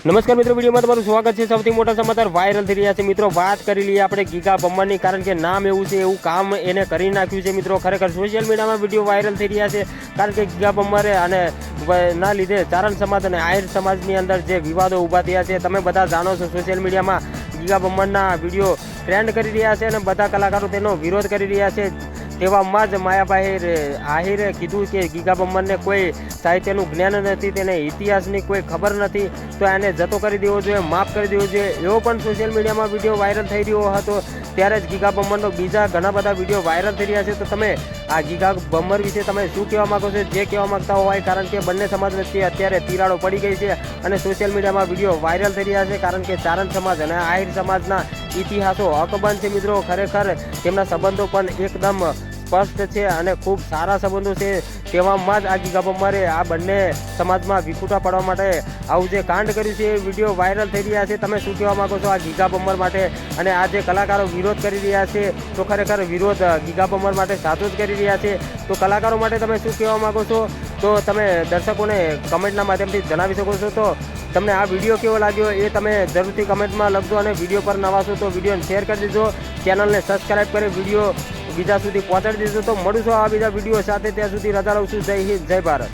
નમસ્કાર મિત્રો, વિડીયોમાં તમારું સ્વાગત છે। સૌથી મોટા સમાચાર વાયરલ થઈ રહ્યા છે મિત્રો। વાત કરી લઈએ આપણે ગીગા બમ્મરની, કારણ કે નામ એવું છે, એવું કામ એને કરી નાખ્યું છે મિત્રો। ખરેખર સોશિયલ મીડિયામાં વિડીયો વાયરલ થઈ રહ્યા છે, કારણ કે ગીગા બમ્મરે અને ના લીધે ચારણ સમાજ અને આહિર સમાજની અંદર જે વિવાદો ઊભા થયા છે, તમે બધા જાણો છો। સોશિયલ મીડિયામાં ગીગા બમ્મરના વિડીયો ટ્રેન્ડ કરી રહ્યા છે અને બધા કલાકારો તેનો વિરોધ કરી રહ્યા છે। તેવામાં જ માયાભાઈ આહિરે કીધું કે ગીગા બમ્મરને કોઈ સાહિત્યનું જ્ઞાન નથી, તેને ઇતિહાસની કોઈ ખબર નથી, તો એને જતો કરી દેવો જોઈએ, માફ કરી દેવો જોઈએ, એવો પણ સોશિયલ મીડિયામાં વિડીયો વાયરલ થઈ રહ્યો હતો। ત્યારે જ ગીગા બમ્મરનો બીજા ઘણા બધા વિડીયો વાયરલ થઈ રહ્યા છે। તો તમે આ ગીગા બમ્મર વિશે તમે શું કહેવા માગો છો? જે કહેવા માગતા હોય, કારણ કે બંને સમાજ વચ્ચે અત્યારે તિરાડો પડી ગઈ છે અને સોશિયલ મીડિયામાં વિડીયો વાયરલ થઈ રહ્યા છે, કારણ કે ચારણ સમાજ અને આહિર સમાજના ઇતિહાસો અકબંધ છે મિત્રો। ખરેખર તેમના સંબંધો પણ એકદમ સ્પષ્ટ છે અને ખૂબ સારા સંબંધો છે। તેવામાં જ આ ગીગા બમ્મરે આ બંને સમાજમાં વિખૂટા પાડવા માટે આવું જે કાંડ કર્યું છે, એ વિડીયો વાયરલ થઈ રહ્યા છે। તમે શું કહેવા માગો છો આ ગીગા બમ્મર માટે? અને આ જે કલાકારો વિરોધ કરી રહ્યા છે, તો ખરેખર વિરોધ ગીગા બમ્મર માટે સાચો જ કરી રહ્યા છે। તો કલાકારો માટે તમે શું કહેવા માગો છો? તો તમે દર્શકોને કમેન્ટના માધ્યમથી જણાવી શકો છો। તો તમને આ વિડીયો કેવો લાગ્યો એ તમે જરૂરથી કમેન્ટમાં લખજો, અને વિડીયો પર નવા છો તો વિડીયોને શેર કરી દેજો, ચેનલને સબસ્ક્રાઈબ કરી વિડીયો બીજા સુધી પહોંચાડી દેજો। તો મળું છું આ બીજા વિડીયો સાથે, ત્યાં સુધી રજા લઉં છું। જય હિન્દ, જય ભારત।